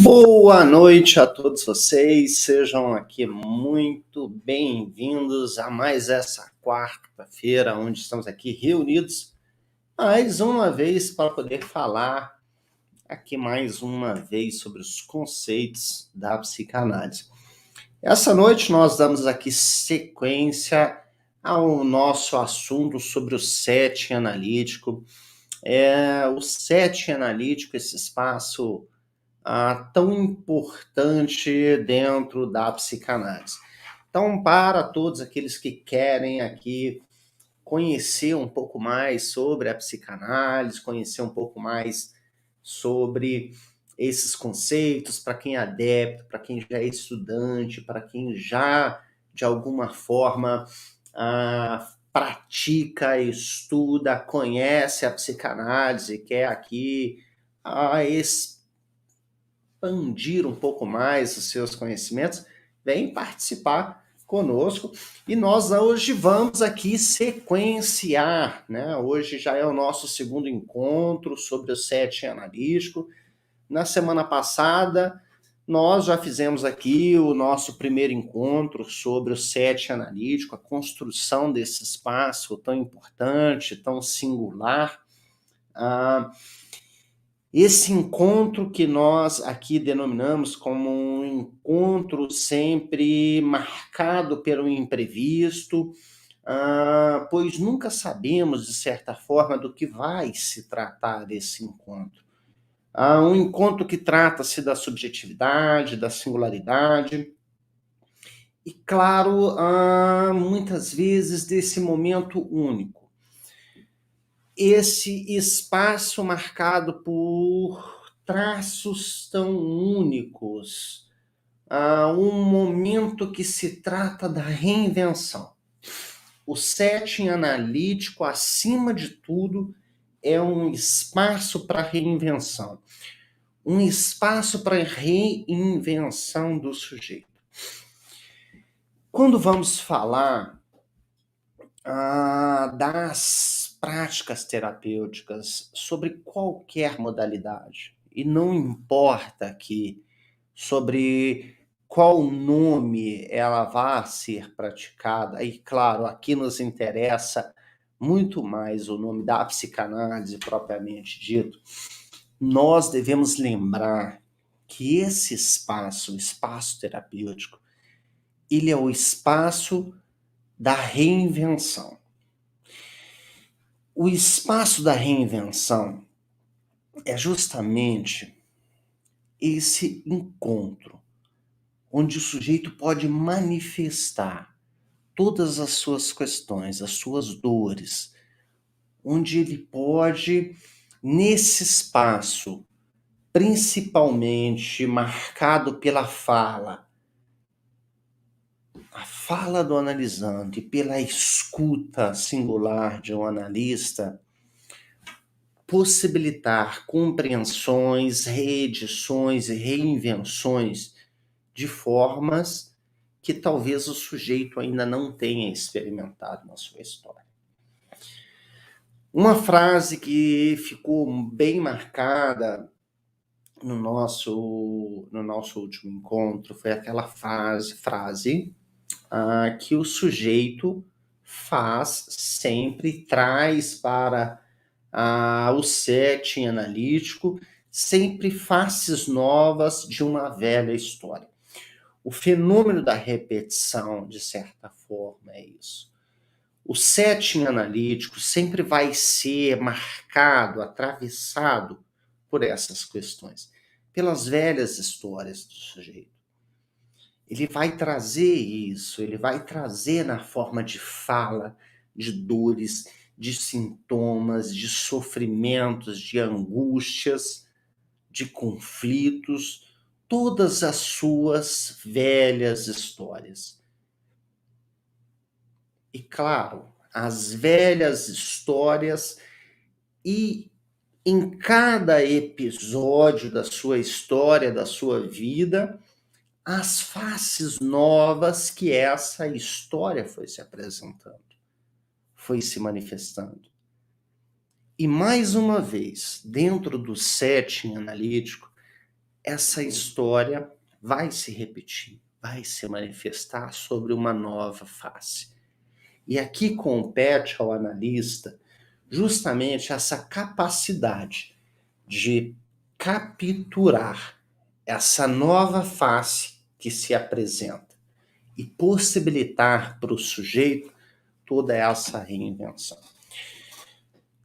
Boa noite a todos vocês, sejam aqui muito bem-vindos a mais essa quarta-feira, onde estamos aqui reunidos mais uma vez para poder falar aqui mais uma vez sobre os conceitos da psicanálise. Essa noite nós damos aqui sequência ao nosso assunto sobre o setting analítico. O setting analítico, esse espaço tão importante dentro da psicanálise. Então, para todos aqueles que querem aqui conhecer um pouco mais sobre a psicanálise, conhecer um pouco mais sobre esses conceitos, para quem é adepto, para quem já é estudante, para quem já, de alguma forma, pratica, estuda, conhece a psicanálise, quer aqui expandir um pouco mais os seus conhecimentos, vem participar conosco. E nós hoje vamos aqui sequenciar, né? Hoje já é o nosso segundo encontro sobre o setting analítico. Na semana passada, nós já fizemos aqui o nosso primeiro encontro sobre o setting analítico, a construção desse espaço tão importante, tão singular. Esse encontro que nós aqui denominamos como um encontro sempre marcado pelo imprevisto, pois nunca sabemos, de certa forma, do que vai se tratar esse encontro. Um encontro que trata-se da subjetividade, da singularidade, e, claro, muitas vezes desse momento único. Esse espaço marcado por traços tão únicos, um momento que se trata da reinvenção. O setting analítico, acima de tudo, é um espaço para reinvenção, um espaço para reinvenção do sujeito. Quando vamos falar das práticas terapêuticas sobre qualquer modalidade, e não importa aqui sobre qual nome ela vá ser praticada, e claro, aqui nos interessa muito mais o nome da psicanálise propriamente dito, nós devemos lembrar que esse espaço, o espaço terapêutico, ele é o espaço da reinvenção. O espaço da reinvenção é justamente esse encontro, onde o sujeito pode manifestar todas as suas questões, as suas dores, onde ele pode, nesse espaço, principalmente marcado pela fala, a fala do analisando e pela escuta singular de um analista, possibilitar compreensões, reedições e reinvenções de formas que talvez o sujeito ainda não tenha experimentado na sua história. Uma frase que ficou bem marcada no nosso último encontro foi aquela frase que o sujeito sempre traz para o setting analítico, sempre faces novas de uma velha história. O fenômeno da repetição, de certa forma, é isso. O setting analítico sempre vai ser marcado, atravessado por essas questões, pelas velhas histórias do sujeito. Ele vai trazer isso, ele vai trazer na forma de fala, de dores, de sintomas, de sofrimentos, de angústias, de conflitos, todas as suas velhas histórias. E claro, as velhas histórias, e em cada episódio da sua história, da sua vida, as faces novas que essa história foi se apresentando, foi se manifestando. E mais uma vez, dentro do setting analítico, essa história vai se repetir, vai se manifestar sobre uma nova face. E aqui compete ao analista justamente essa capacidade de capturar essa nova face que se apresenta e possibilitar para o sujeito toda essa reinvenção.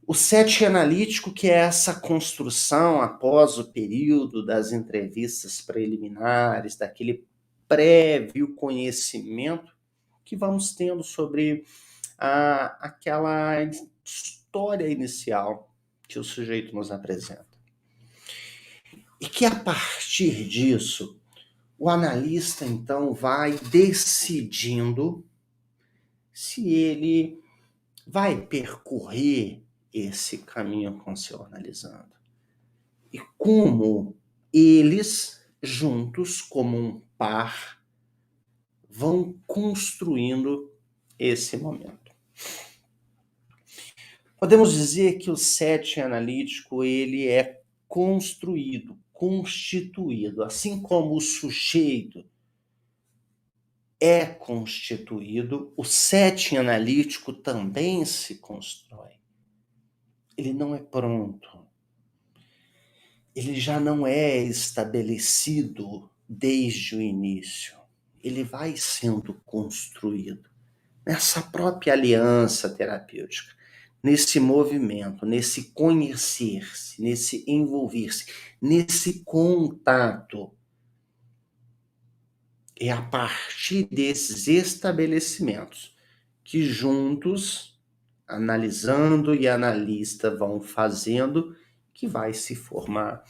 O set analítico, que é essa construção após o período das entrevistas preliminares, daquele prévio conhecimento que vamos tendo sobre aquela história inicial que o sujeito nos apresenta. E que a partir disso, o analista então vai decidindo se ele vai percorrer esse caminho conceitualizando. E como eles, juntos, como um par, vão construindo esse momento. Podemos dizer que o set analítico ele é construído, constituído, assim como o sujeito é constituído, o set analítico também se constrói. Ele não é pronto. Ele já não é estabelecido desde o início. Ele vai sendo construído nessa própria aliança terapêutica, nesse movimento, nesse conhecer-se, nesse envolver-se, nesse contato. É a partir desses estabelecimentos que juntos, analisando e analista vão fazendo, que vai se formar,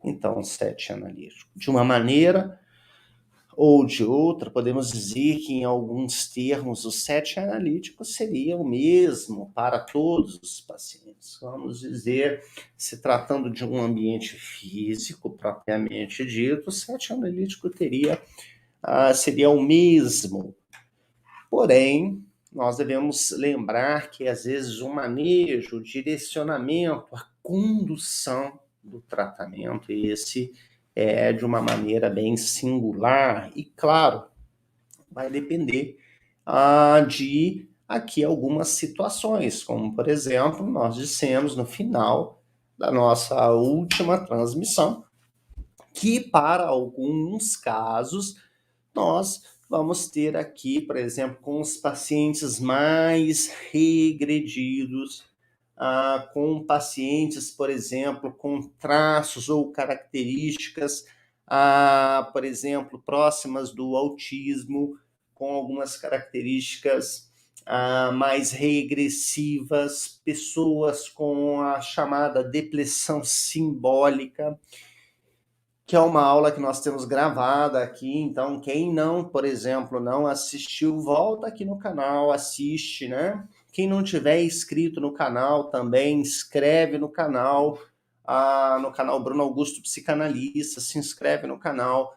então, o set analítico. De uma maneira ou de outra, podemos dizer que, em alguns termos, o set analítico seria o mesmo para todos os pacientes. Vamos dizer, se tratando de um ambiente físico propriamente dito, o set analítico seria o mesmo. Porém, nós devemos lembrar que, às vezes, o manejo, o direcionamento, a condução do tratamento, esse é de uma maneira bem singular e, claro, vai depender de aqui algumas situações, como, por exemplo, nós dissemos no final da nossa última transmissão, que para alguns casos nós vamos ter aqui, por exemplo, com os pacientes mais regredidos, com pacientes, por exemplo, com traços ou características, por exemplo, próximas do autismo, com algumas características mais regressivas, pessoas com a chamada depressão simbólica, que é uma aula que nós temos gravada aqui, então quem não, por exemplo, não assistiu, volta aqui no canal, assiste, né? Quem não tiver inscrito no canal também, inscreve no canal Bruno Augusto Psicanalista, se inscreve no canal,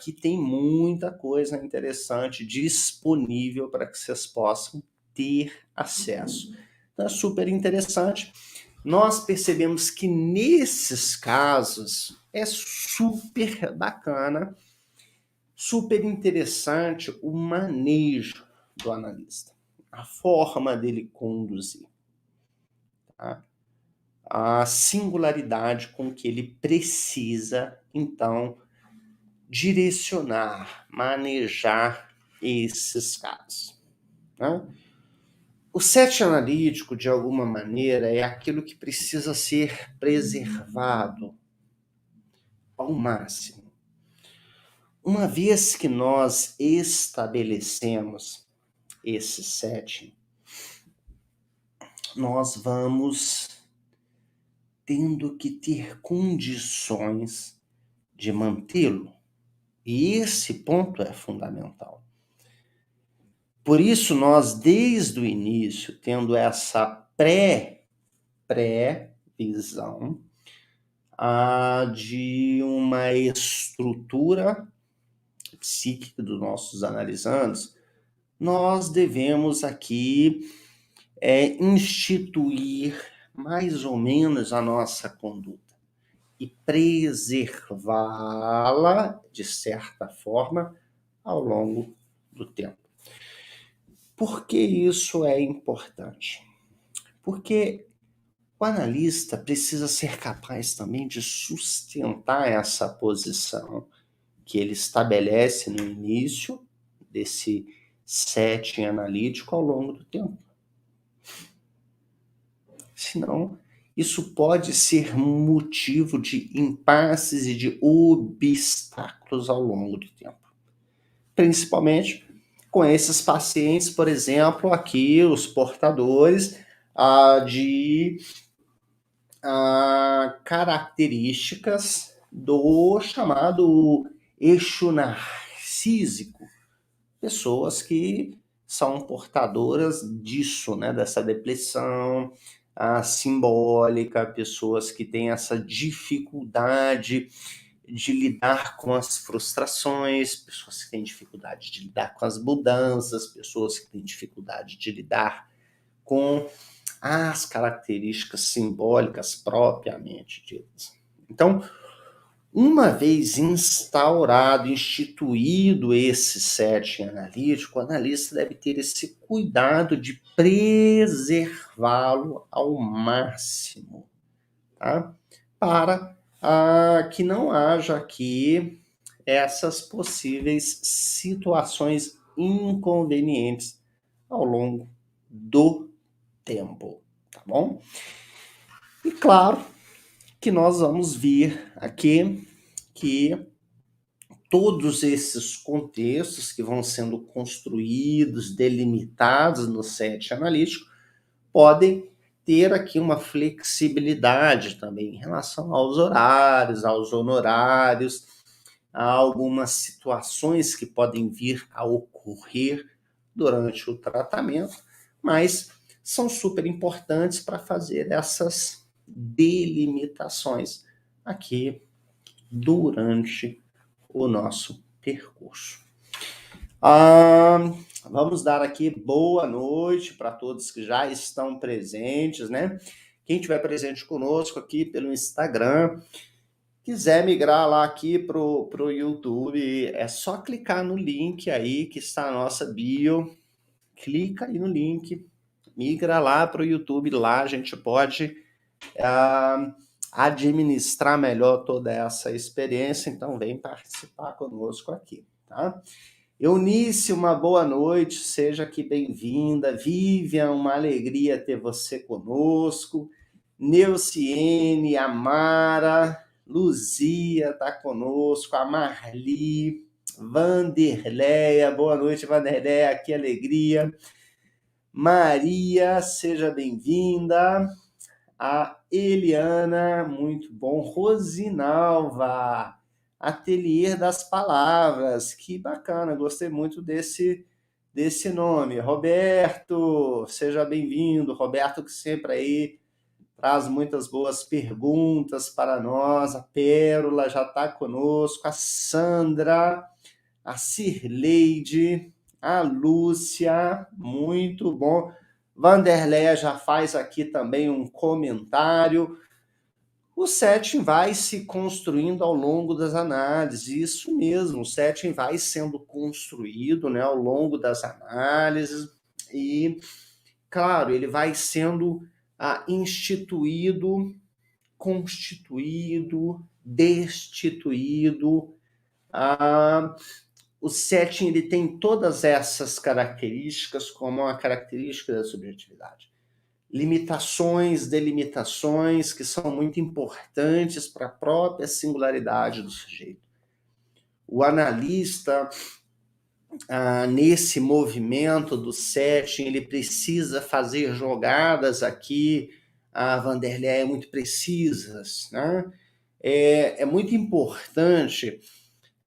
que tem muita coisa interessante disponível para que vocês possam ter acesso. Então é super interessante. Nós percebemos que nesses casos é super bacana, super interessante o manejo do analista, a forma dele conduzir, tá? A singularidade com que ele precisa, então, direcionar, manejar esses casos, né? O set analítico, de alguma maneira, é aquilo que precisa ser preservado ao máximo. Uma vez que nós estabelecemos esse set, nós vamos tendo que ter condições de mantê-lo. E esse ponto é fundamental. Por isso, nós, desde o início, tendo essa pré-visão de uma estrutura psíquica dos nossos analisandos, nós devemos aqui instituir mais ou menos a nossa conduta. e preservá-la, de certa forma, ao longo do tempo. Por que isso é importante? Porque o analista precisa ser capaz também de sustentar essa posição que ele estabelece no início desse setting analítico ao longo do tempo. Senão, isso pode ser motivo de impasses e de obstáculos ao longo do tempo. Principalmente com esses pacientes, por exemplo, aqui os portadores de características do chamado eixo narcísico. Pessoas que são portadoras disso, né, dessa depressão simbólica, pessoas que têm essa dificuldade de lidar com as frustrações, pessoas que têm dificuldade de lidar com as mudanças, pessoas que têm dificuldade de lidar com as características simbólicas propriamente ditas. Então, uma vez instaurado, instituído esse setting analítico, o analista deve ter esse cuidado de preservá-lo ao máximo, tá? Para que não haja aqui essas possíveis situações inconvenientes ao longo do tempo, tá bom? E claro que nós vamos ver aqui que todos esses contextos que vão sendo construídos, delimitados no set analítico, podem ter aqui uma flexibilidade também em relação aos horários, aos honorários, a algumas situações que podem vir a ocorrer durante o tratamento, mas são super importantes para fazer essas delimitações aqui durante o nosso percurso. Vamos dar aqui boa noite para todos que já estão presentes, né? Quem estiver presente conosco aqui pelo Instagram, quiser migrar lá aqui pro YouTube, é só clicar no link aí que está na nossa bio, clica aí no link, migra lá pro YouTube, lá a gente pode administrar melhor toda essa experiência, então vem participar conosco aqui, tá? Eunice, uma boa noite, seja aqui bem-vinda. Vivian, uma alegria ter você conosco. Neuciene, Amara, Luzia está conosco, a Marli, Vanderleia, boa noite, Vanderleia, que alegria. Maria, seja bem-vinda. A Eliana, muito bom. Rosinalva, Ateliê das Palavras, que bacana, gostei muito desse nome. Roberto, seja bem-vindo. Roberto que sempre aí traz muitas boas perguntas para nós. A Pérola já está conosco. A Sandra, a Cirleide, a Lúcia, muito bom. Vanderleia já faz aqui também um comentário. O setting vai se construindo ao longo das análises, isso mesmo, o setting vai sendo construído, né, ao longo das análises e, claro, ele vai sendo instituído, constituído, destituído. O setting ele tem todas essas características como uma característica da subjetividade. Limitações, delimitações que são muito importantes para a própria singularidade do sujeito. O analista, nesse movimento do setting, ele precisa fazer jogadas aqui, a Vanderlei, muito precisas, né? É muito importante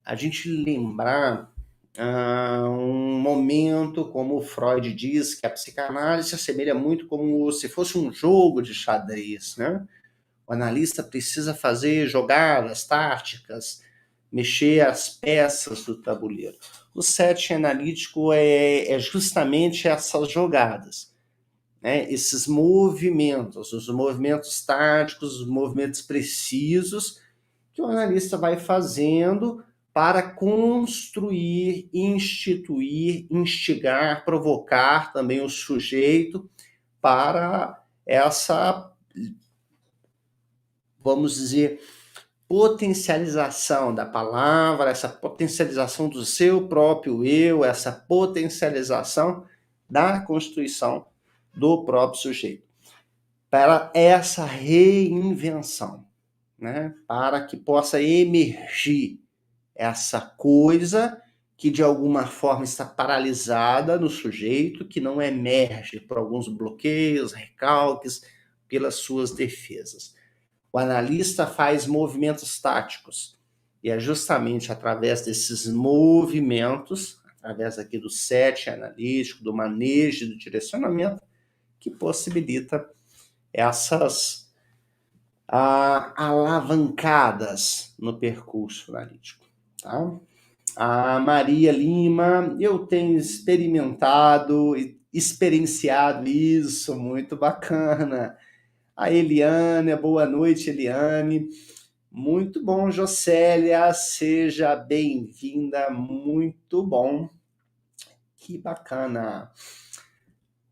a gente lembrar um momento, como o Freud diz, que a psicanálise se assemelha muito como se fosse um jogo de xadrez, né? O analista precisa fazer jogadas táticas, mexer as peças do tabuleiro. O setting analítico é justamente essas jogadas. né, esses movimentos, os movimentos táticos, os movimentos precisos que o analista vai fazendo para construir, instituir, instigar, provocar também o sujeito para essa, vamos dizer, potencialização da palavra, essa potencialização do seu próprio eu, essa potencialização da constituição do próprio sujeito, para essa reinvenção, né? Para que possa emergir essa coisa que de alguma forma está paralisada no sujeito, que não emerge por alguns bloqueios, recalques, pelas suas defesas. O analista faz movimentos táticos, e é justamente através desses movimentos, através aqui do set analítico, do manejo, do direcionamento, que possibilita essas alavancadas no percurso analítico. Tá? A Maria Lima, eu tenho experienciado isso, muito bacana. A Eliane, boa noite, Eliane. Muito bom, Jocélia, seja bem-vinda, muito bom. Que bacana.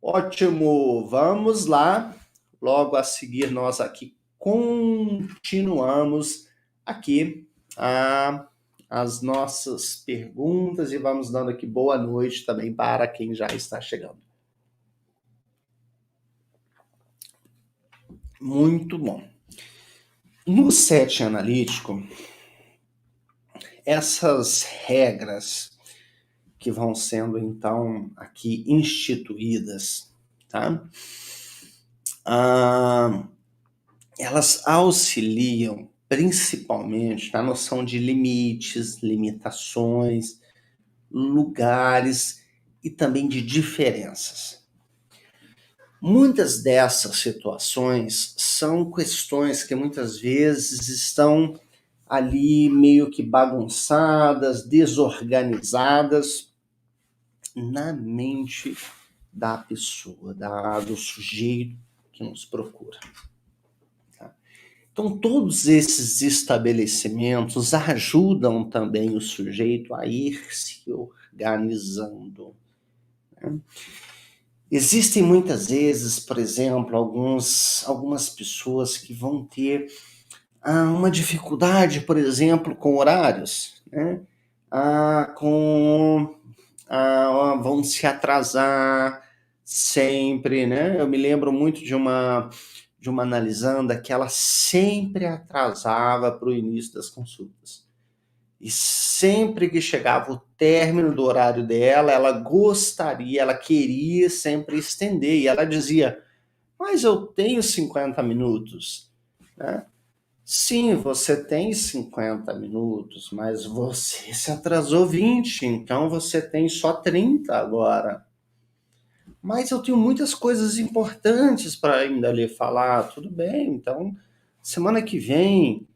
Ótimo, vamos lá. Logo a seguir, nós aqui continuamos aqui as nossas perguntas e vamos dando aqui boa noite também para quem já está chegando. Muito bom. No set analítico, essas regras que vão sendo, então, aqui instituídas, tá? Elas auxiliam principalmente na noção de limites, limitações, lugares e também de diferenças. Muitas dessas situações são questões que muitas vezes estão ali meio que bagunçadas, desorganizadas na mente da pessoa, do sujeito que nos procura. Tá? Então, todos esses estabelecimentos ajudam também o sujeito a ir se organizando. Né? Existem muitas vezes, por exemplo, algumas pessoas que vão ter uma dificuldade, por exemplo, com horários, né? Vão se atrasar sempre, né? Eu me lembro muito de uma analisanda que ela sempre atrasava para o início das consultas. E sempre que chegava o término do horário dela, ela queria sempre estender. E ela dizia, mas eu tenho 50 minutos, né? Sim, você tem 50 minutos, mas você se atrasou 20, então você tem só 30 agora. Mas eu tenho muitas coisas importantes para ainda lhe falar. Tudo bem, então semana que vem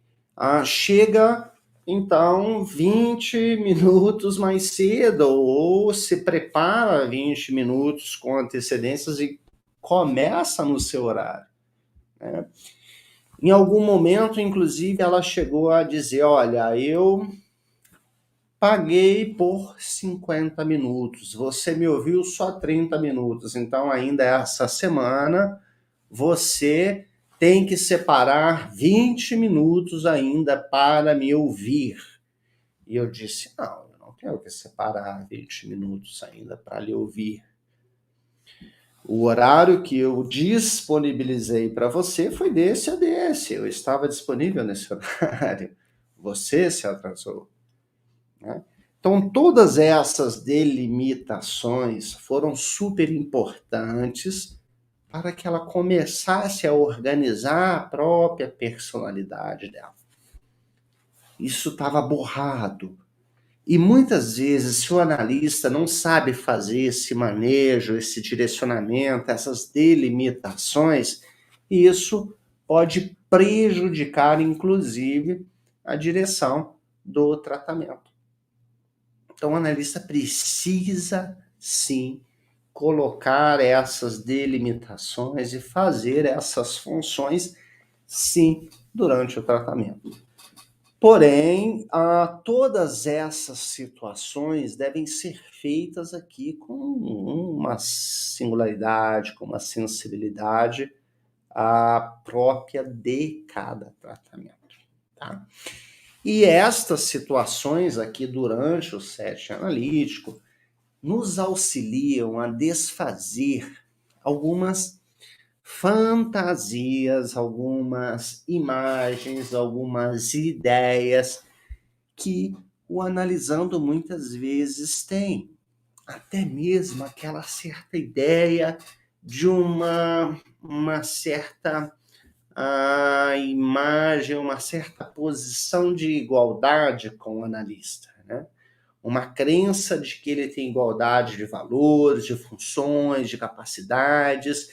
chega então 20 minutos mais cedo, ou se prepara 20 minutos com antecedências e começa no seu horário, né? Em algum momento, inclusive, ela chegou a dizer, olha, eu paguei por 50 minutos, você me ouviu só 30 minutos, então ainda essa semana você tem que separar 20 minutos ainda para me ouvir. E eu disse, não, eu não tenho que separar 20 minutos ainda para lhe ouvir. O horário que eu disponibilizei para você foi desse a desse. Eu estava disponível nesse horário. Você se atrasou, né? Então, todas essas delimitações foram super importantes para que ela começasse a organizar a própria personalidade dela. Isso estava borrado. E muitas vezes, se o analista não sabe fazer esse manejo, esse direcionamento, essas delimitações, isso pode prejudicar, inclusive, a direção do tratamento. Então, o analista precisa, sim, colocar essas delimitações e fazer essas funções, sim, durante o tratamento. Porém, todas essas situações devem ser feitas aqui com uma singularidade, com uma sensibilidade própria de cada tratamento, tá? E estas situações aqui durante o set analítico nos auxiliam a desfazer algumas fantasias, algumas imagens, algumas ideias que o analisando muitas vezes tem. Até mesmo aquela certa ideia de uma certa imagem, uma certa posição de igualdade com o analista, né? Uma crença de que ele tem igualdade de valores, de funções, de capacidades,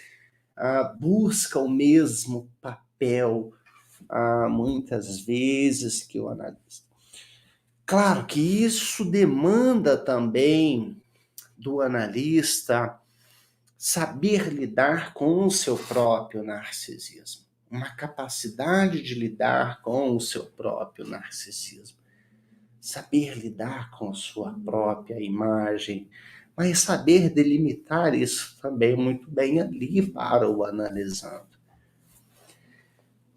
busca o mesmo papel, muitas vezes, que o analista. Claro que isso demanda também do analista saber lidar com o seu próprio narcisismo, uma capacidade de lidar com o seu próprio narcisismo, saber lidar com a sua própria imagem, mas saber delimitar isso também muito bem ali para o analisando.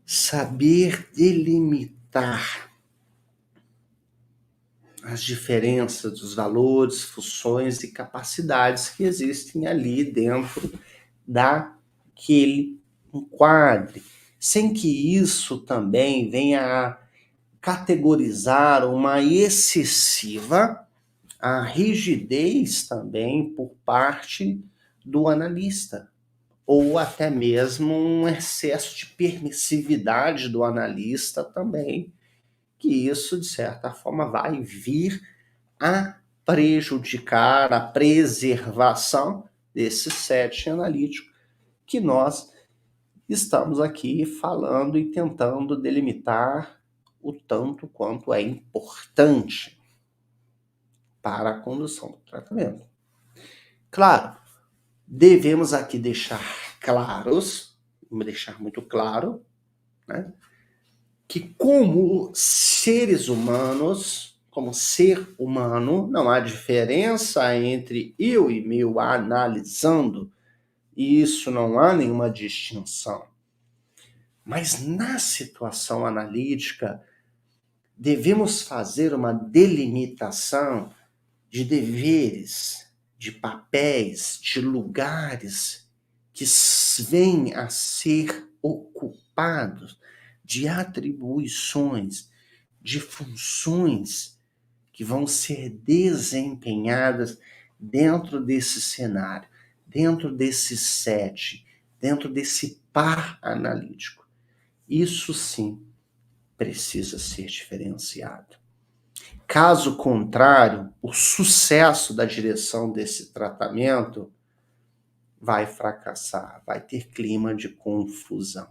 Saber delimitar as diferenças dos valores, funções e capacidades que existem ali dentro daquele enquadre, sem que isso também venha a categorizar uma excessiva rigidez também por parte do analista, ou até mesmo um excesso de permissividade do analista também, que isso, de certa forma, vai vir a prejudicar a preservação desse set analítico que nós estamos aqui falando e tentando delimitar o tanto quanto é importante para a condução do tratamento. Claro, devemos aqui deixar muito claro, né, que como seres humanos, como ser humano, não há diferença entre eu e meu analisando, e isso não há nenhuma distinção. Mas na situação analítica, devemos fazer uma delimitação de deveres, de papéis, de lugares que vêm a ser ocupados, de atribuições, de funções que vão ser desempenhadas dentro desse cenário, dentro desse set, dentro desse par analítico. Isso sim precisa ser diferenciado. Caso contrário, o sucesso da direção desse tratamento vai fracassar, vai ter clima de confusão.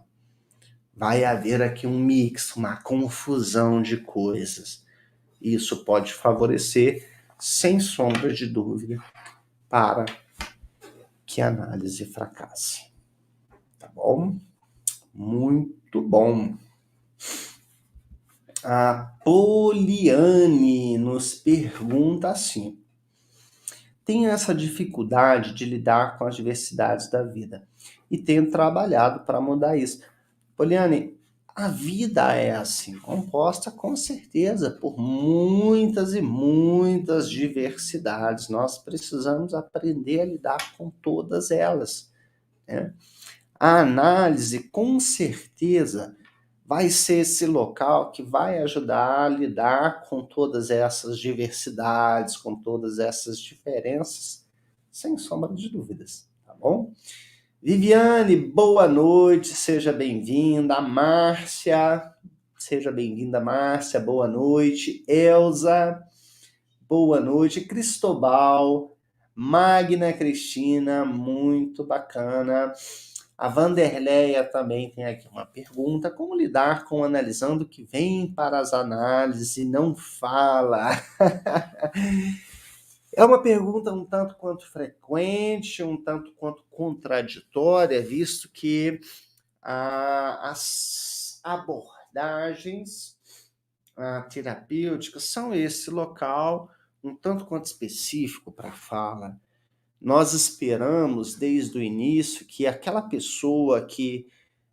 Vai haver aqui um mix, uma confusão de coisas. Isso pode favorecer, sem sombra de dúvida, para que a análise fracasse. Tá bom? Muito bom. A Poliane nos pergunta assim: tenho essa dificuldade de lidar com as diversidades da vida e tenho trabalhado para mudar isso. Poliane, a vida é assim, composta com certeza por muitas e muitas diversidades. Nós precisamos aprender a lidar com todas elas, né? A análise, com certeza, vai ser esse local que vai ajudar a lidar com todas essas diversidades, com todas essas diferenças, sem sombra de dúvidas, tá bom? Viviane, boa noite, seja bem-vinda. Márcia, seja bem-vinda, Márcia, boa noite. Elza, boa noite. Cristobal, Magna Cristina, muito bacana. A Vanderleia também tem aqui uma pergunta: como lidar com o analisando que vem para as análises e não fala? É uma pergunta um tanto quanto frequente, um tanto quanto contraditória, visto que as abordagens terapêuticas são esse local um tanto quanto específico para a fala. Nós esperamos desde o início que aquela pessoa que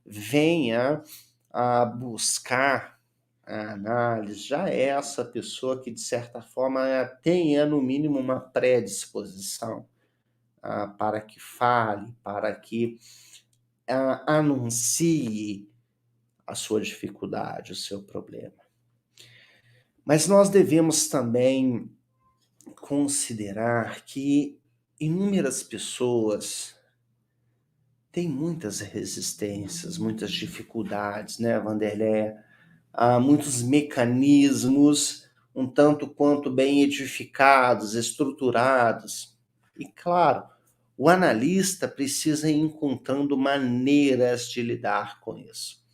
venha a buscar a análise já é essa pessoa que, de certa forma, tenha, no mínimo, uma predisposição para que fale, para que anuncie a sua dificuldade, o seu problema. Mas nós devemos também considerar que inúmeras pessoas têm muitas resistências, muitas dificuldades, né, Vanderlei? Há muitos mecanismos um tanto quanto bem edificados, estruturados. E, claro, o analista precisa ir encontrando maneiras de lidar com isso.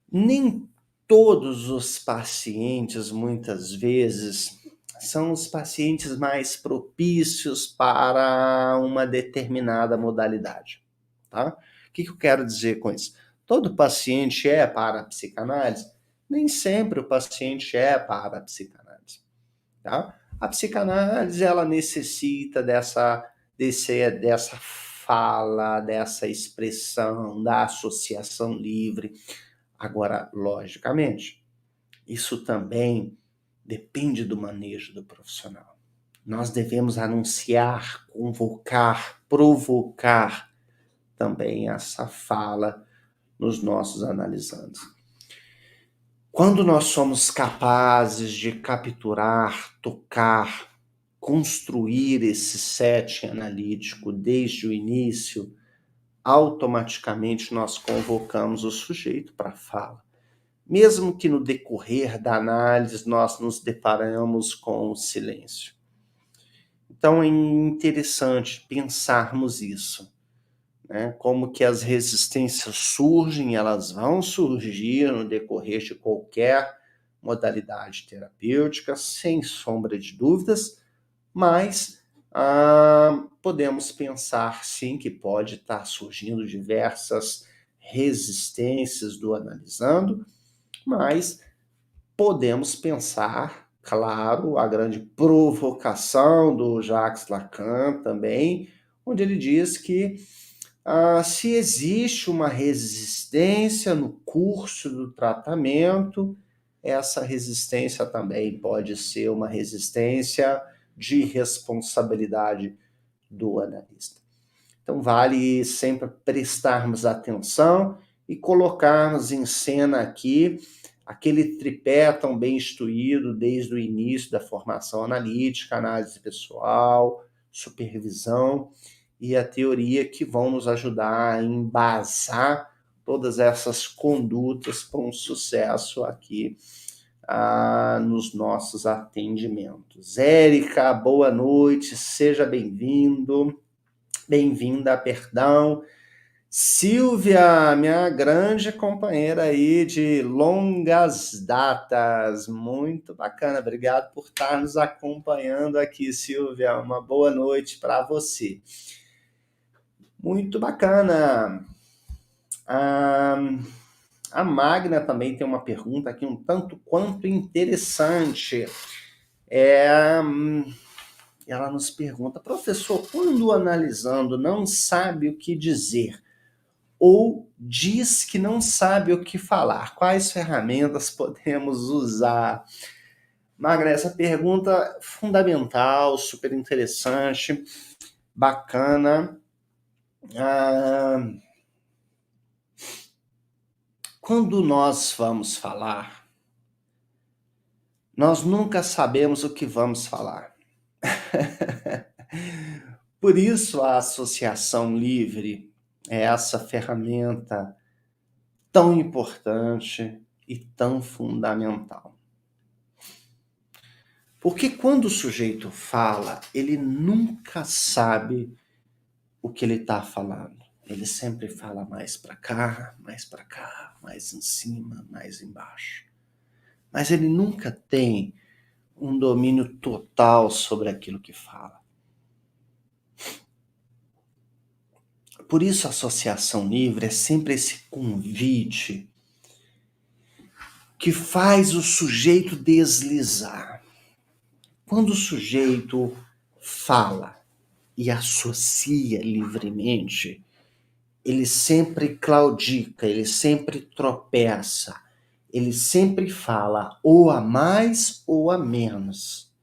Nem todos os pacientes, muitas vezes, são os pacientes mais propícios para uma determinada modalidade. Tá? O que eu quero dizer com isso? Todo paciente é para a psicanálise? Nem sempre o paciente é para a psicanálise. Tá? A psicanálise ela necessita dessa fala, dessa expressão, da associação livre. Agora, logicamente, isso também depende do manejo do profissional. Nós devemos anunciar, convocar, provocar também essa fala nos nossos analisandos. Quando nós somos capazes de capturar, tocar, construir esse set analítico desde o início, automaticamente nós convocamos o sujeito para a fala. Mesmo que no decorrer da análise nós nos deparamos com o silêncio. Então é interessante pensarmos isso. Né? Como que as resistências surgem, elas vão surgir no decorrer de qualquer modalidade terapêutica, sem sombra de dúvidas, mas podemos pensar sim que pode estar surgindo diversas resistências do analisando, mas podemos pensar, claro, a grande provocação do Jacques Lacan também, onde ele diz que se existe uma resistência no curso do tratamento, essa resistência também pode ser uma resistência de responsabilidade do analista. Então, vale sempre prestarmos atenção e colocarmos em cena aqui aquele tripé tão bem instruído desde o início da formação analítica, análise pessoal, supervisão e a teoria que vão nos ajudar a embasar todas essas condutas para um sucesso aqui nos nossos atendimentos. Érica, boa noite, seja bem-vinda, perdão. Silvia, minha grande companheira aí de longas datas, muito bacana, obrigado por estar nos acompanhando aqui, Silvia, uma boa noite para você. Muito bacana. A Magna também tem uma pergunta aqui um tanto quanto interessante. Ela nos pergunta, professor, quando analisando não sabe o que dizer ou diz que não sabe o que falar, quais ferramentas podemos usar? Magna, essa pergunta é fundamental, super interessante, bacana. Quando nós vamos falar, nós nunca sabemos o que vamos falar. Por isso a associação livre é essa ferramenta tão importante e tão fundamental. Porque quando o sujeito fala, ele nunca sabe o que ele está falando. Ele sempre fala mais para cá, mais em cima, mais embaixo. Mas ele nunca tem um domínio total sobre aquilo que fala. Por isso a associação livre é sempre esse convite que faz o sujeito deslizar. Quando o sujeito fala e associa livremente, ele sempre claudica, ele sempre tropeça, ele sempre fala ou a mais ou a menos.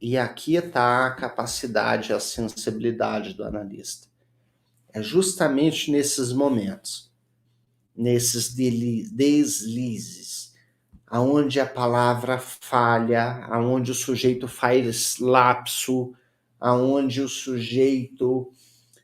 E aqui está a capacidade, a sensibilidade do analista. É justamente nesses momentos, nesses deslizes, aonde a palavra falha, aonde o sujeito faz lapso, aonde o sujeito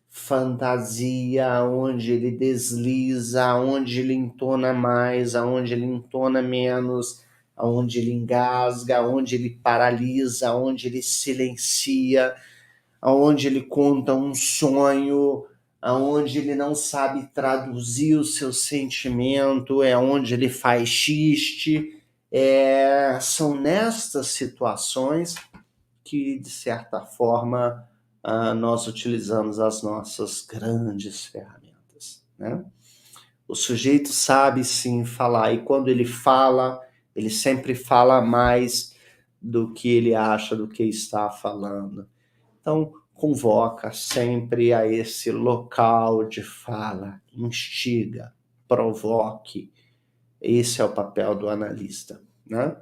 fantasia, aonde ele desliza, aonde ele entona mais, aonde ele entona menos, aonde ele engasga, aonde ele paralisa, aonde ele silencia, aonde ele conta um sonho, aonde ele não sabe traduzir o seu sentimento, é onde ele faz xiste. São nestas situações que, de certa forma, nós utilizamos as nossas grandes ferramentas, né? O sujeito sabe sim falar, e quando ele fala, ele sempre fala mais do que ele acha do que está falando. Então, convoca sempre a esse local de fala, instiga, provoque. Esse é o papel do analista, né?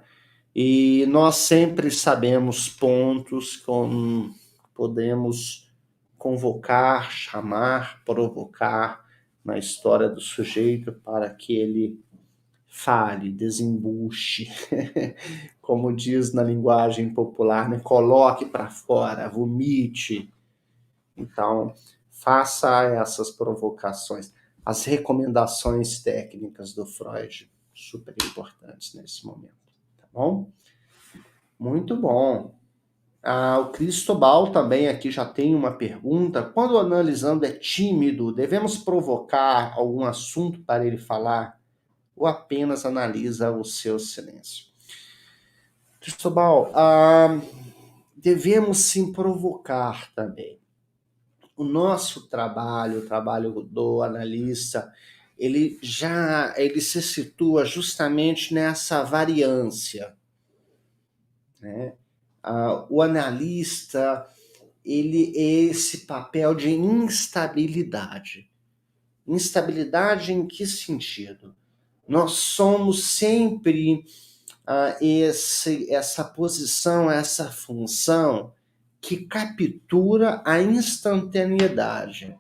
E nós sempre sabemos pontos como podemos convocar, chamar, provocar na história do sujeito para que ele fale, desembuche, como diz na linguagem popular, né? Coloque para fora, vomite. Então, faça essas provocações. As recomendações técnicas do Freud, super importantes nesse momento, tá bom? Muito bom. O Cristobal também aqui já tem uma pergunta. Quando o analisando é tímido, devemos provocar algum assunto para ele falar ou apenas analisa o seu silêncio? Cristobal, devemos sim provocar também. O nosso trabalho, o trabalho do analista, ele se situa justamente nessa variância, né? O analista, ele é esse papel de instabilidade. Instabilidade em que sentido? Nós somos sempre essa posição, essa função que captura a instantaneidade.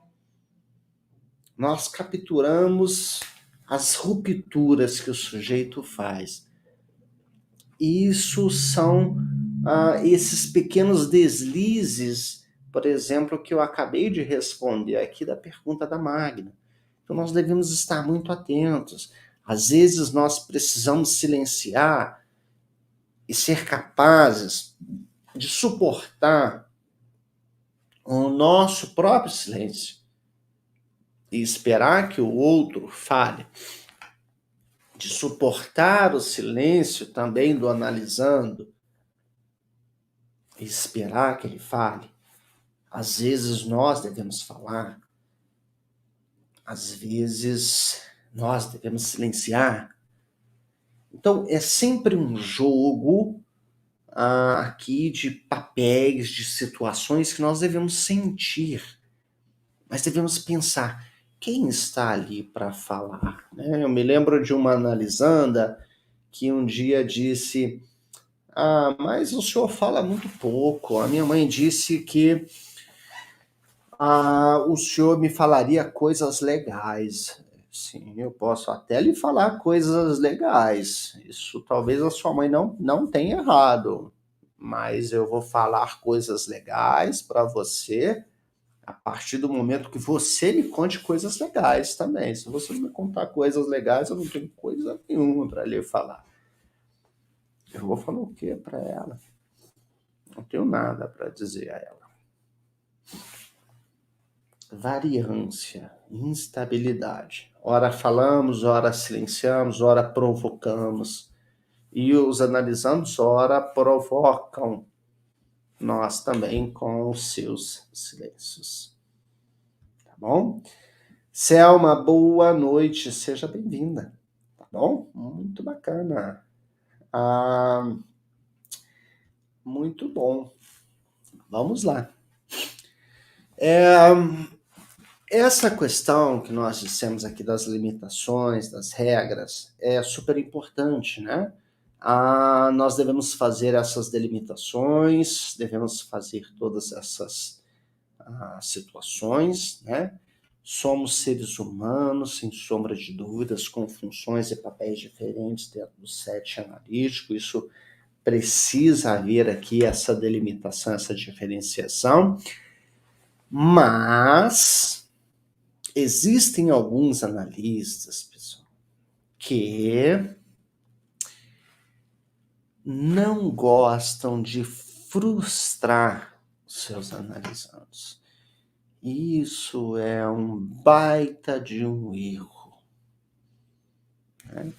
Nós capturamos as rupturas que o sujeito faz. Isso são esses pequenos deslizes, por exemplo, que eu acabei de responder aqui da pergunta da Magna. Então nós devemos estar muito atentos. Às vezes nós precisamos silenciar e ser capazes de suportar o nosso próprio silêncio e esperar que o outro fale. De suportar o silêncio também do analisando e esperar que ele fale. Às vezes nós devemos falar, às vezes nós devemos silenciar. Então é sempre um jogo aqui de papéis, de situações que nós devemos sentir, mas devemos pensar quem está ali para falar, né? Eu me lembro de uma analisanda que um dia disse: mas o senhor fala muito pouco. A minha mãe disse que o senhor me falaria coisas legais. Sim, eu posso até lhe falar coisas legais. Isso talvez a sua mãe não tenha errado. Mas eu vou falar coisas legais para você a partir do momento que você me conte coisas legais também. Se você não me contar coisas legais, eu não tenho coisa nenhuma para lhe falar. Eu vou falar o quê para ela? Não tenho nada para dizer a ela. Variância, instabilidade. Ora falamos, ora silenciamos, ora provocamos. E os analisandos, ora, provocam nós também com os seus silêncios. Tá bom? Selma, boa noite, seja bem-vinda. Tá bom? Muito bacana. Muito bom. Vamos lá. Essa questão que nós dissemos aqui das limitações, das regras, é super importante, né? Nós devemos fazer essas delimitações, devemos fazer todas essas situações, né? Somos seres humanos, sem sombra de dúvidas, com funções e papéis diferentes dentro do set analítico. Isso precisa haver aqui essa delimitação, essa diferenciação, mas existem alguns analistas, pessoal, que não gostam de frustrar seus analisandos. Isso é um baita de um erro, né?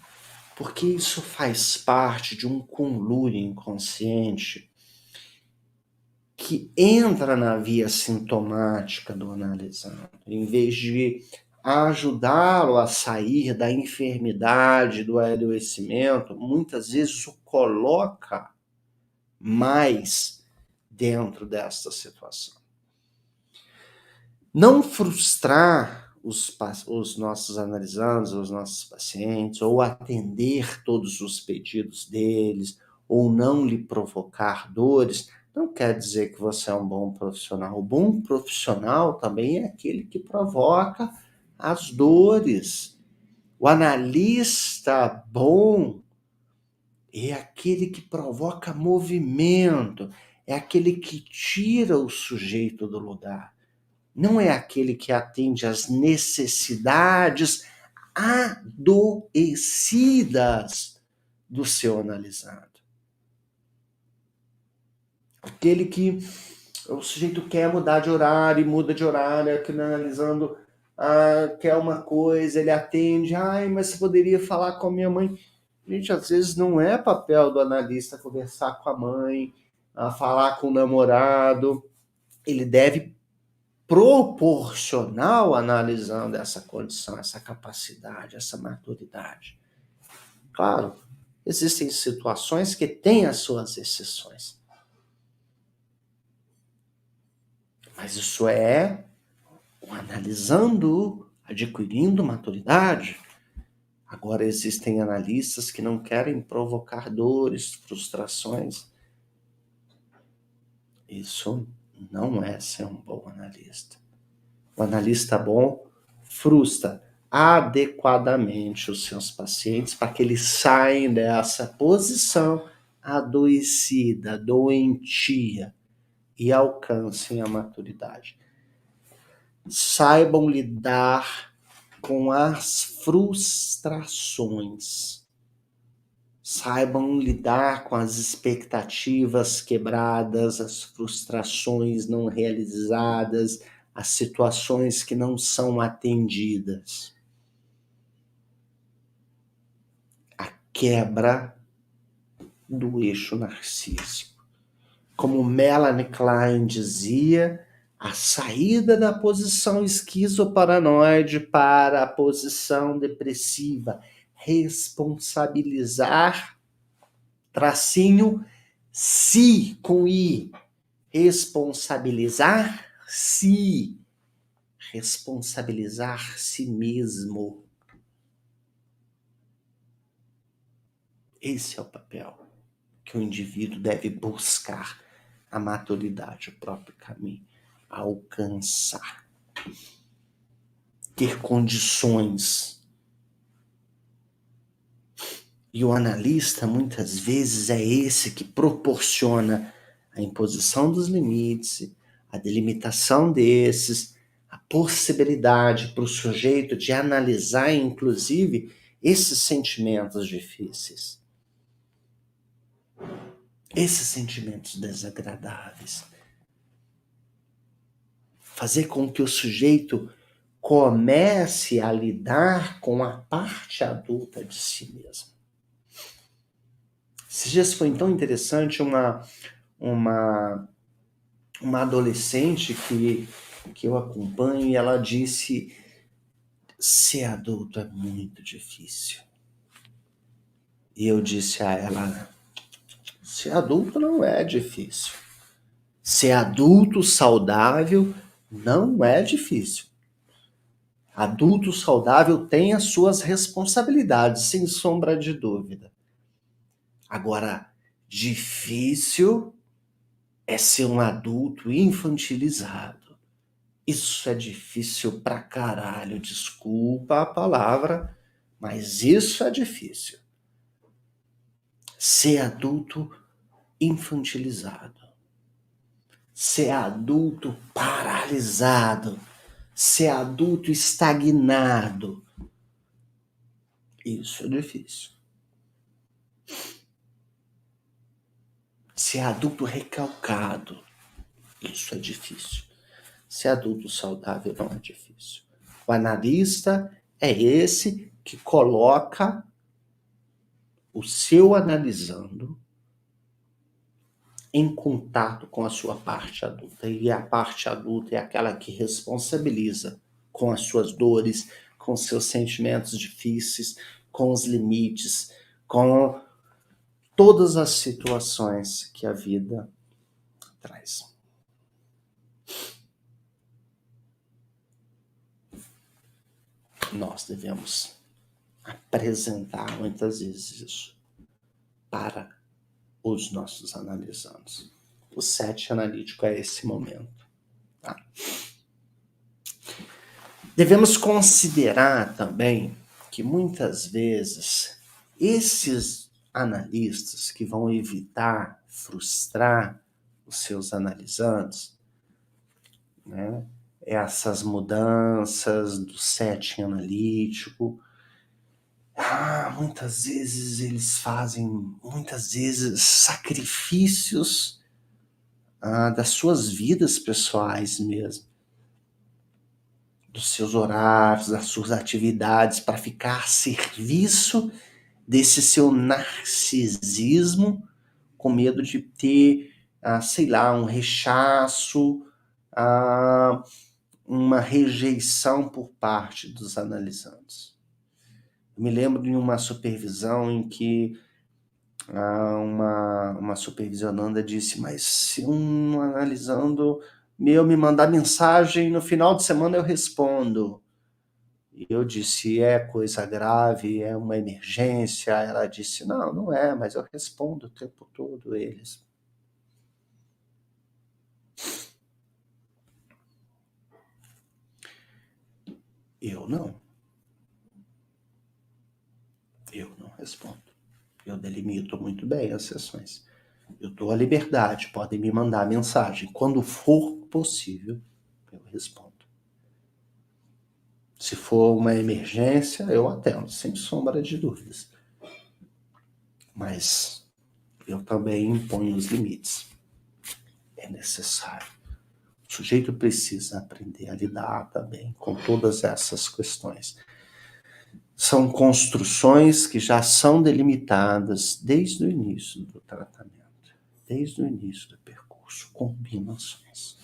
Porque isso faz parte de um conluio inconsciente que entra na via sintomática do analisando, em vez de ajudá-lo a sair da enfermidade, do adoecimento, muitas vezes o coloca mais dentro desta situação. Não frustrar os nossos analisandos, os nossos pacientes, ou atender todos os pedidos deles, ou não lhe provocar dores, não quer dizer que você é um bom profissional. O bom profissional também é aquele que provoca as dores. O analista bom é aquele que provoca movimento, é aquele que tira o sujeito do lugar. Não é aquele que atende às necessidades adoecidas do seu analisado. Aquele que o sujeito quer mudar de horário e muda de horário, aquele analisando quer uma coisa, ele atende, mas você poderia falar com a minha mãe. Gente, às vezes não é papel do analista conversar com a mãe, falar com o namorado. Ele deve proporcional analisando essa condição, essa capacidade, essa maturidade. Claro, existem situações que têm as suas exceções. Mas isso é analisando, adquirindo maturidade. Agora existem analistas que não querem provocar dores, frustrações. Isso não é ser um bom analista. O analista bom frustra adequadamente os seus pacientes para que eles saiam dessa posição adoecida, doentia e alcancem a maturidade. Saibam lidar com as frustrações. Saibam lidar com as expectativas quebradas, as frustrações não realizadas, as situações que não são atendidas. A quebra do eixo narcísico. Como Melanie Klein dizia, a saída da posição esquizoparanoide para a posição depressiva. Responsabilizar, se com i. Responsabilizar-se. Responsabilizar si mesmo. Esse é o papel que o indivíduo deve buscar a maturidade, o próprio caminho, alcançar, ter condições. E o analista, muitas vezes, é esse que proporciona a imposição dos limites, a delimitação desses, a possibilidade para o sujeito de analisar, inclusive, esses sentimentos difíceis. Esses sentimentos desagradáveis. Fazer com que o sujeito comece a lidar com a parte adulta de si mesmo. Esses dias foi tão interessante uma, uma adolescente que eu acompanho e ela disse: ser adulto é muito difícil. E eu disse a ela: ser adulto não é difícil. Ser adulto saudável não é difícil. Adulto saudável tem as suas responsabilidades, sem sombra de dúvida. Agora, difícil é ser um adulto infantilizado. Isso é difícil pra caralho, desculpa a palavra, mas isso é difícil. Ser adulto infantilizado. Ser adulto paralisado. Ser adulto estagnado. Isso é difícil. Ser adulto recalcado. Isso é difícil. Ser adulto saudável não é difícil. O analista é esse que coloca o seu analisando em contato com a sua parte adulta. E a parte adulta é aquela que responsabiliza com as suas dores, com os seus sentimentos difíceis, com os limites, com todas as situações que a vida traz. Nós devemos apresentar muitas vezes isso para os nossos analisandos. O 7 analítico é esse momento. Tá? Devemos considerar também que muitas vezes esses analistas que vão evitar frustrar os seus analisandos, né, essas mudanças do setting analítico, muitas vezes eles fazem, sacrifícios das suas vidas pessoais mesmo, dos seus horários, das suas atividades, para ficar a serviço desse seu narcisismo, com medo de ter, sei lá, um rechaço, uma rejeição por parte dos analisandos. Eu me lembro de uma supervisão em que uma supervisionanda disse: mas se um analisando meu me mandar mensagem no final de semana eu respondo. E eu disse: é coisa grave, é uma emergência? Ela disse: não, não é, mas eu respondo o tempo todo eles. Eu não respondo. Eu delimito muito bem as sessões. Eu dou a liberdade, podem me mandar mensagem. Quando for possível, eu respondo. Se for uma emergência, eu atendo, sem sombra de dúvidas. Mas eu também imponho os limites. É necessário. O sujeito precisa aprender a lidar também com todas essas questões. São construções que já são delimitadas desde o início do tratamento, desde o início do percurso, combinações.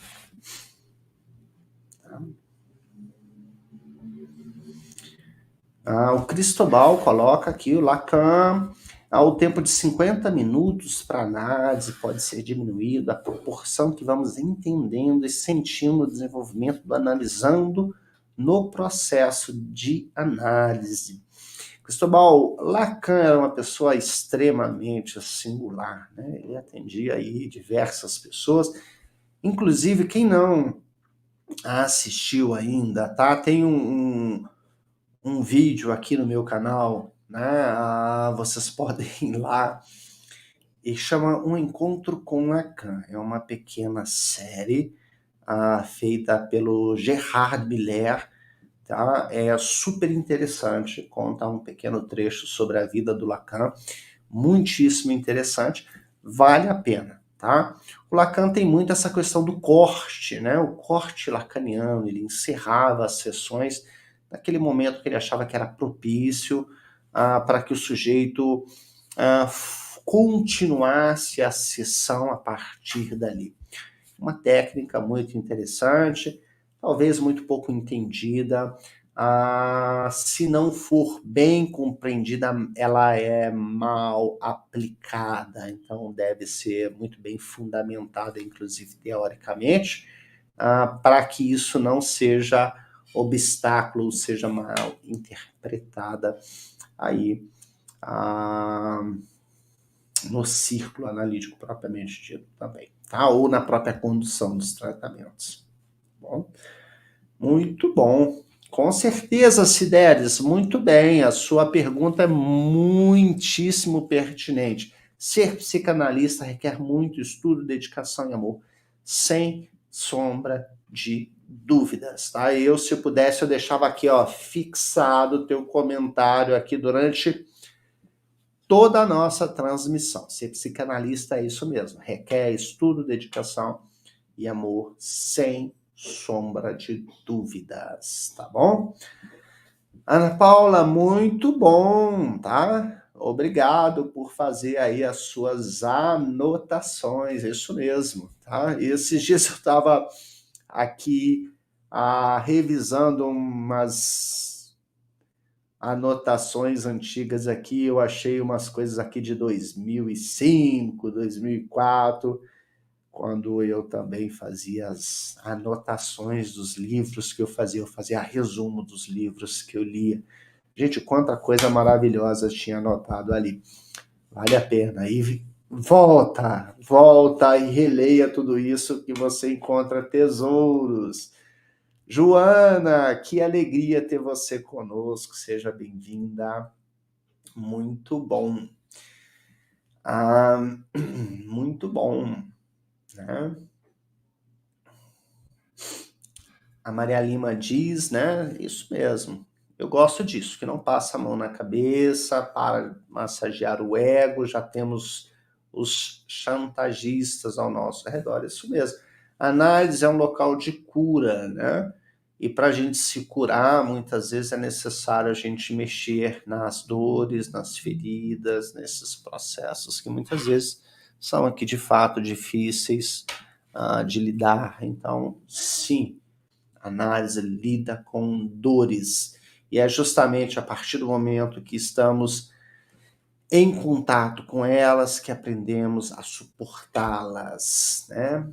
Tá? O Cristobal coloca aqui, o Lacan, o tempo de 50 minutos para análise pode ser diminuído à proporção que vamos entendendo e sentindo o desenvolvimento do analisando no processo de análise. Cristobal, Lacan era uma pessoa extremamente singular, né? Ele atendia aí diversas pessoas, inclusive quem não assistiu ainda, tá? Tem um vídeo aqui no meu canal, né? Vocês podem ir lá, e chama Um Encontro com Lacan. É uma pequena série feita pelo Gerard Miller, tá? É super interessante, conta um pequeno trecho sobre a vida do Lacan, muitíssimo interessante, vale a pena, tá? O Lacan tem muito essa questão do corte, né? O corte lacaniano, ele encerrava as sessões naquele momento que ele achava que era propício para que o sujeito continuasse a sessão a partir dali. Uma técnica muito interessante, talvez muito pouco entendida. Se não for bem compreendida, ela é mal aplicada, então deve ser muito bem fundamentada, inclusive teoricamente, para que isso não seja obstáculo, seja mal interpretada aí no círculo analítico propriamente dito também, tá? Ou na própria condução dos tratamentos. Bom, muito bom. Com certeza, Cideres, muito bem. A sua pergunta é muitíssimo pertinente. Ser psicanalista requer muito estudo, dedicação e amor, sem sombra de dúvidas, tá? Se pudesse, eu deixava aqui, ó, fixado o teu comentário aqui durante toda a nossa transmissão. Ser psicanalista é isso mesmo, requer estudo, dedicação e amor, sem sombra de dúvidas, tá bom? Ana Paula, muito bom, tá? Obrigado por fazer aí as suas anotações, isso mesmo, tá? E esses dias eu estava aqui revisando umas anotações antigas aqui, eu achei umas coisas aqui de 2005, 2004, quando eu também fazia as anotações dos livros que eu fazia resumo dos livros que eu lia. Gente, quanta coisa maravilhosa tinha anotado ali. Vale a pena. Aí volta e releia tudo isso que você encontra tesouros. Joana, que alegria ter você conosco, seja bem-vinda. Muito bom. Muito bom, né? A Maria Lima diz, né? Isso mesmo. Eu gosto disso, que não passa a mão na cabeça para massagear o ego, já temos os chantagistas ao nosso redor, isso mesmo. A análise é um local de cura, né? E para a gente se curar, muitas vezes é necessário a gente mexer nas dores, nas feridas, nesses processos que muitas vezes são aqui de fato difíceis de lidar. Então, sim, a análise lida com dores. E é justamente a partir do momento que estamos em contato com elas que aprendemos a suportá-las, né?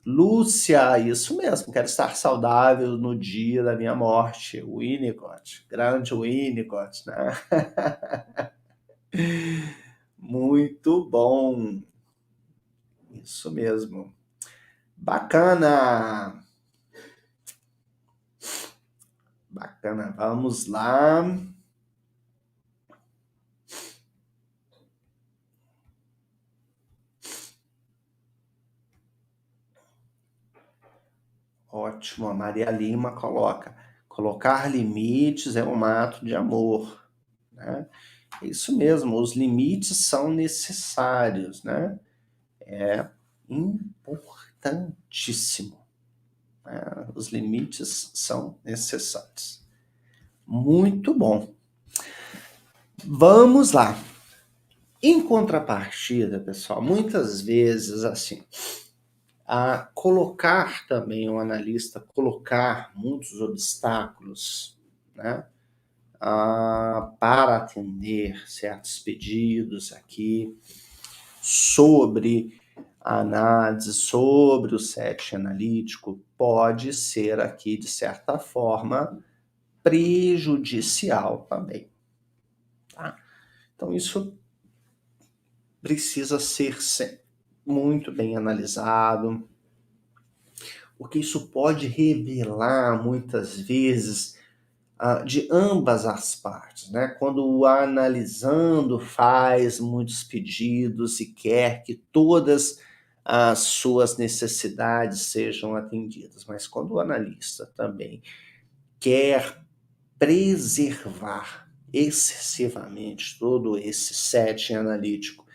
Lúcia, isso mesmo, quero estar saudável no dia da minha morte. Winnicott, grande Winnicott, né? Muito bom. Isso mesmo. Bacana. Bacana, vamos lá. Ótimo, a Maria Lima coloca. Colocar limites é um ato de amor, né? É isso mesmo, os limites são necessários, né? É importantíssimo, né? Os limites são necessários. Muito bom. Vamos lá. Em contrapartida, pessoal, muitas vezes, assim, colocar também o analista, colocar muitos obstáculos, né, para atender certos pedidos aqui sobre a análise, sobre o set analítico, pode ser aqui, de certa forma, prejudicial também. Tá? Então, isso precisa ser muito bem analisado, porque isso pode revelar, muitas vezes, de ambas as partes, né? Quando o analisando faz muitos pedidos e quer que todas as suas necessidades sejam atendidas, mas quando o analista também quer preservar excessivamente todo esse setting analítico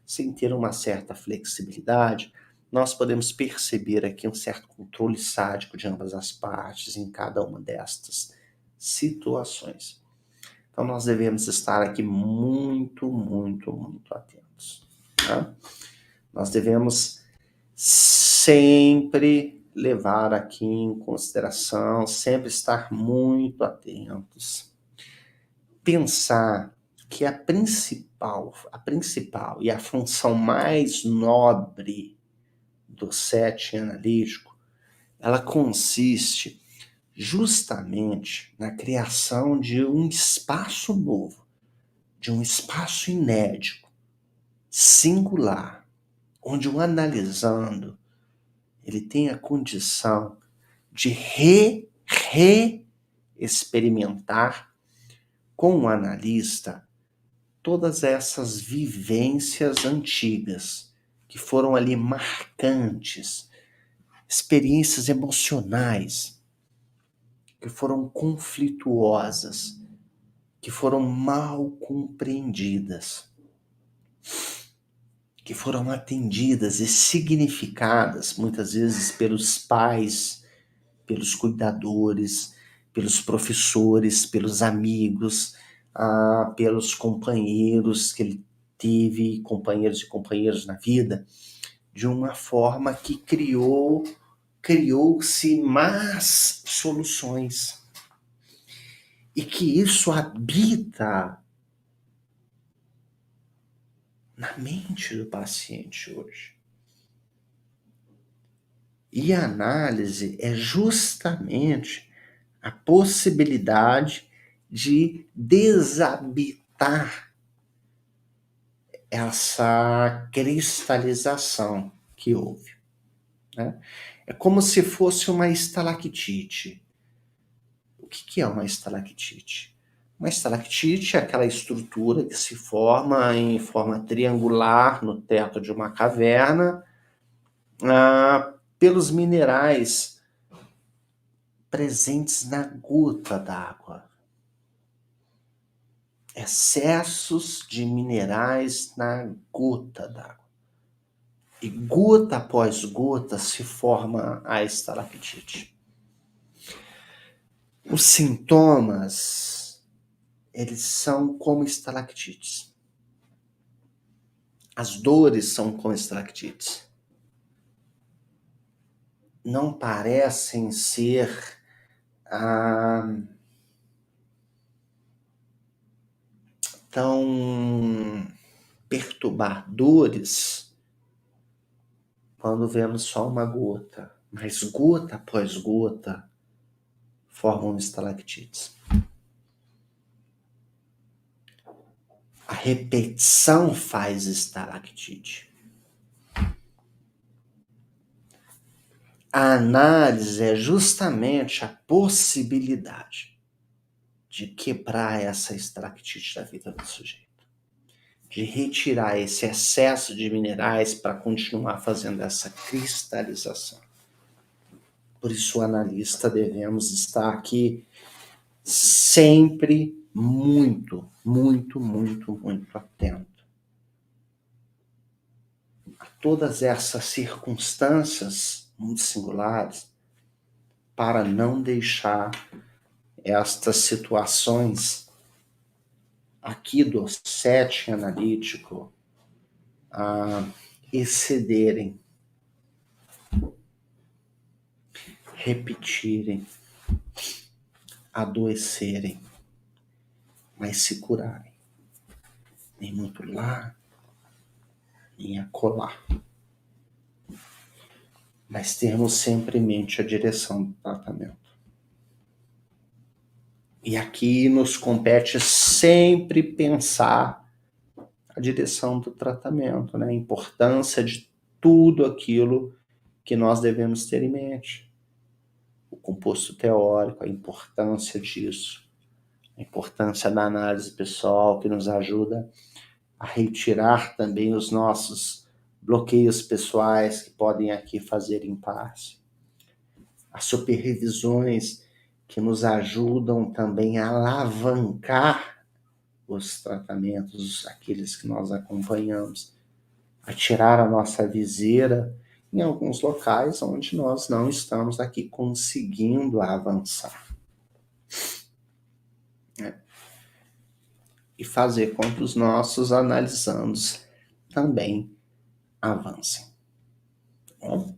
sem ter uma certa flexibilidade, nós podemos perceber aqui um certo controle sádico de ambas as partes em cada uma destas situações. Então, nós devemos estar aqui muito, muito, muito atentos. tá? Nós devemos sempre levar aqui em consideração, sempre estar muito atentos. Pensar que a principal e a função mais nobre do setting analítico, ela consiste justamente na criação de um espaço novo, de um espaço inédito, singular, onde o analisando ele tem a condição de experimentar com o analista todas essas vivências antigas que foram ali marcantes, experiências emocionais que foram conflituosas, que foram mal compreendidas, que foram atendidas e significadas muitas vezes pelos pais, pelos cuidadores, pelos professores, pelos amigos, pelos companheiros que ele teve, companheiros e companheiras na vida, de uma forma que criou-se más soluções. E que isso habita na mente do paciente hoje. E a análise é justamente a possibilidade de desabitar essa cristalização que houve, né? É como se fosse uma estalactite. O que é uma estalactite? Uma estalactite é aquela estrutura que se forma em forma triangular no teto de uma caverna, pelos minerais presentes na gota d'água. Excessos de minerais na gota d'água. E gota após gota se forma a estalactite. Os sintomas, eles são como estalactites. As dores são como estalactites. Não parecem ser tão perturbadores quando vemos só uma gota, mas gota após gota formam estalactites. A repetição faz estalactite. A análise é justamente a possibilidade de quebrar essa estalactite da vida do sujeito, de retirar esse excesso de minerais para continuar fazendo essa cristalização. Por isso, o analista devemos estar aqui sempre muito, muito, muito, muito atento a todas essas circunstâncias muito singulares para não deixar estas situações aqui do setting analítico excederem, repetirem, adoecerem, mas se curarem. Nem muito lá, nem acolá. Mas termos sempre em mente a direção do tratamento. E aqui nos compete sempre pensar a direção do tratamento, né? A importância de tudo aquilo que nós devemos ter em mente. O composto teórico, a importância disso, a importância da análise pessoal que nos ajuda a retirar também os nossos bloqueios pessoais que podem aqui fazer impasse. As superrevisões que nos ajudam também a alavancar os tratamentos, aqueles que nós acompanhamos, a tirar a nossa viseira em alguns locais onde nós não estamos aqui conseguindo avançar. E fazer com que os nossos analisandos também avancem. Bom,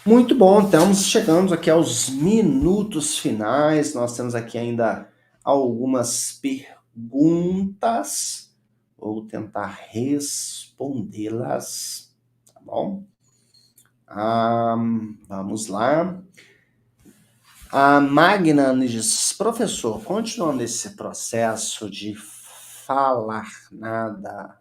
muito bom, estamos chegando aqui aos minutos finais. Nós temos aqui ainda algumas perguntas. Vou tentar respondê-las, tá bom? Vamos lá. A Magna diz: professor, continuando esse processo de falar nada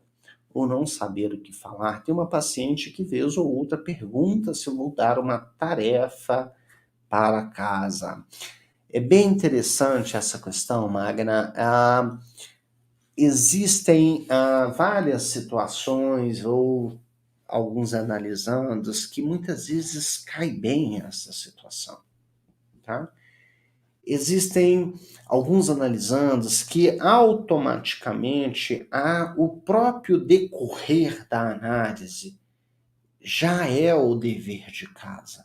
ou não saber o que falar, tem uma paciente que vez ou outra pergunta se eu vou dar uma tarefa para casa. É bem interessante essa questão, Magna. Existem várias situações ou alguns analisandos que muitas vezes cai bem essa situação, tá? Existem alguns analisandos que automaticamente o próprio decorrer da análise já é o dever de casa.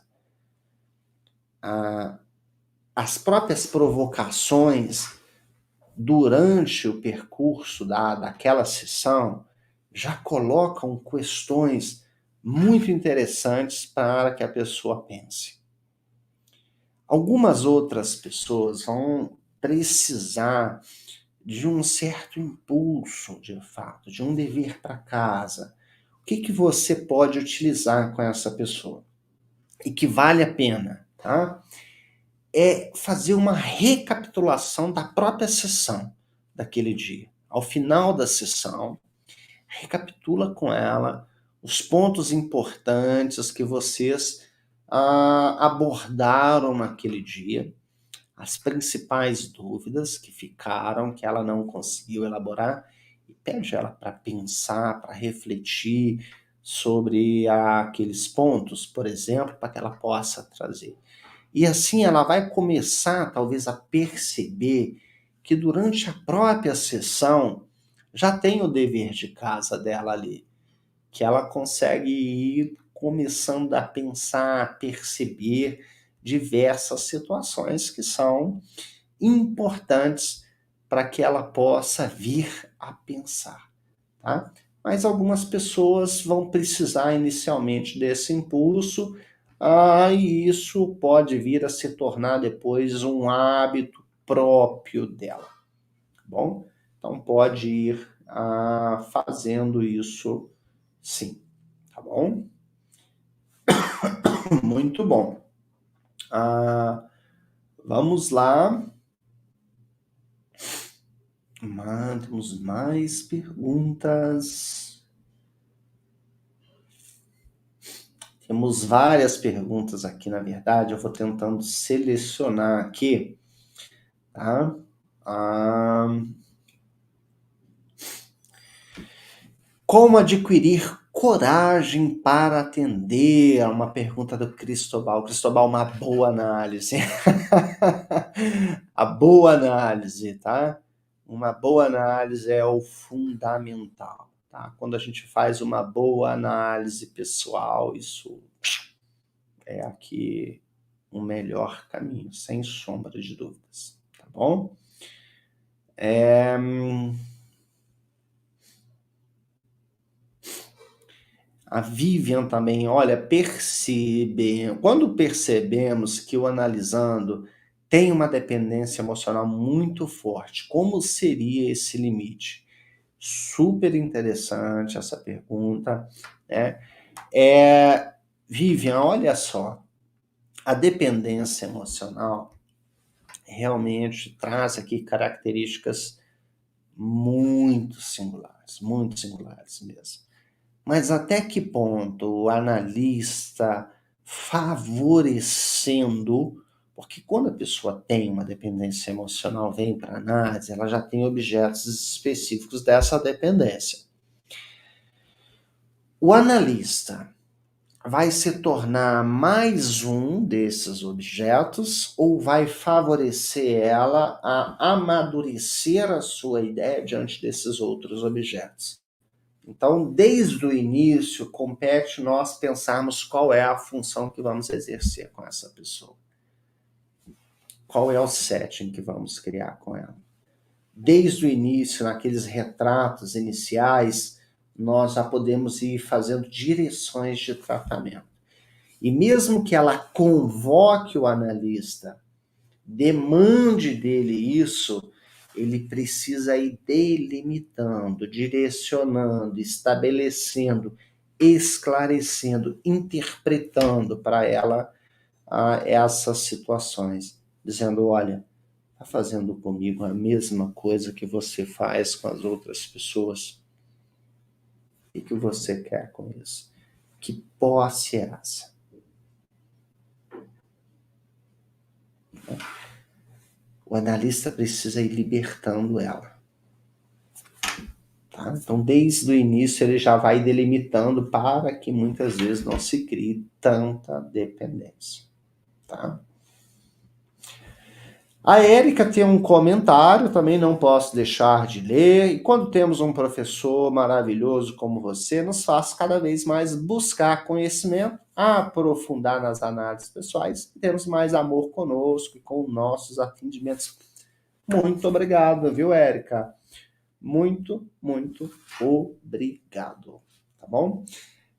As próprias provocações durante o percurso daquela sessão já colocam questões muito interessantes para que a pessoa pense. Algumas outras pessoas vão precisar de um certo impulso, de fato, de um dever para casa. O que você pode utilizar com essa pessoa? E que vale a pena, tá? É fazer uma recapitulação da própria sessão daquele dia. Ao final da sessão, recapitula com ela os pontos importantes que vocês abordaram naquele dia, as principais dúvidas que ficaram, que ela não conseguiu elaborar, e pede ela para pensar, para refletir sobre aqueles pontos, por exemplo, para que ela possa trazer. E assim ela vai começar, talvez, a perceber que durante a própria sessão já tem o dever de casa dela ali, que ela consegue ir começando a pensar, a perceber diversas situações que são importantes para que ela possa vir a pensar, tá? Mas algumas pessoas vão precisar inicialmente desse impulso, e isso pode vir a se tornar depois um hábito próprio dela, tá bom? Então pode ir fazendo isso sim, tá bom? Muito bom. Vamos lá. Temos mais perguntas. Temos várias perguntas aqui, na verdade. Eu vou tentando selecionar aqui, tá? Como adquirir coragem para atender? É uma pergunta do Cristóbal. Cristóbal, uma boa análise. A boa análise, tá? Uma boa análise é o fundamental, tá? Quando a gente faz uma boa análise pessoal, isso é aqui o melhor caminho, sem sombra de dúvidas, tá bom? A Vivian também, olha, quando percebemos que o analisando tem uma dependência emocional muito forte, como seria esse limite? Super interessante essa pergunta, né? Vivian, olha só, a dependência emocional realmente traz aqui características muito singulares mesmo. Mas até que ponto o analista favorecendo, porque quando a pessoa tem uma dependência emocional, vem para análise, ela já tem objetos específicos dessa dependência. O analista vai se tornar mais um desses objetos ou vai favorecer ela a amadurecer a sua ideia diante desses outros objetos? Então, desde o início, compete nós pensarmos qual é a função que vamos exercer com essa pessoa. Qual é o setting que vamos criar com ela. Desde o início, naqueles retratos iniciais, nós já podemos ir fazendo direções de tratamento. E mesmo que ela convoque o analista, demande dele isso, ele precisa ir delimitando, direcionando, estabelecendo, esclarecendo, interpretando para ela essas situações, dizendo, olha, está fazendo comigo a mesma coisa que você faz com as outras pessoas? O que você quer com isso? Que posse é essa? O analista precisa ir libertando ela. Tá? Então, desde o início, ele já vai delimitando para que muitas vezes não se crie tanta dependência. Tá? A Érica tem um comentário, também não posso deixar de ler. E quando temos um professor maravilhoso como você, nos faz cada vez mais buscar conhecimento, aprofundar nas análises pessoais e termos mais amor conosco e com nossos atendimentos. Muito obrigado, viu, Érica? Muito, muito obrigado. Tá bom?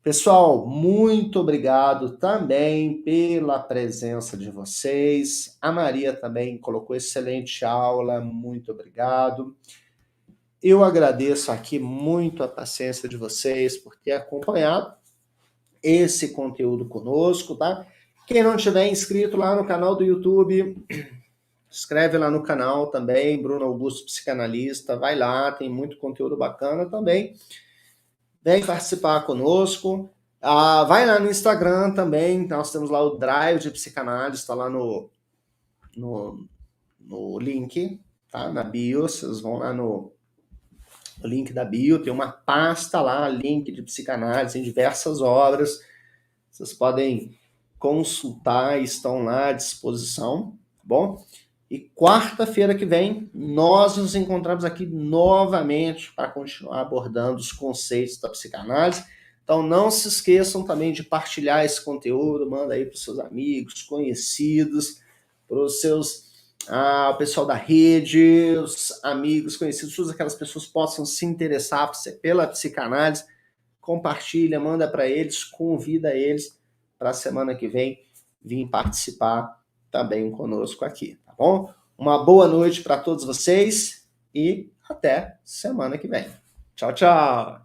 Pessoal, muito obrigado também pela presença de vocês. A Maria também colocou excelente aula, muito obrigado. Eu agradeço aqui muito a paciência de vocês por ter acompanhado esse conteúdo conosco, tá? Quem não tiver inscrito lá no canal do YouTube, escreve lá no canal também, Bruno Augusto Psicanalista, vai lá, tem muito conteúdo bacana também. Vem participar conosco. Vai lá no Instagram também, nós temos lá o Drive de Psicanálise, está lá no link, tá? Na bio, vocês vão lá no link da bio, tem uma pasta lá, link de psicanálise em diversas obras, vocês podem consultar, estão lá à disposição, tá bom? E quarta-feira que vem, nós nos encontramos aqui novamente para continuar abordando os conceitos da psicanálise. Então, não se esqueçam também de partilhar esse conteúdo, manda aí para os seus amigos, conhecidos, para os seus, o pessoal da rede, os amigos, conhecidos, todas aquelas pessoas possam se interessar pela psicanálise. Compartilha, manda para eles, convida eles para a semana que vem vir participar também conosco aqui, tá bom? Uma boa noite para todos vocês e até semana que vem. Tchau, tchau!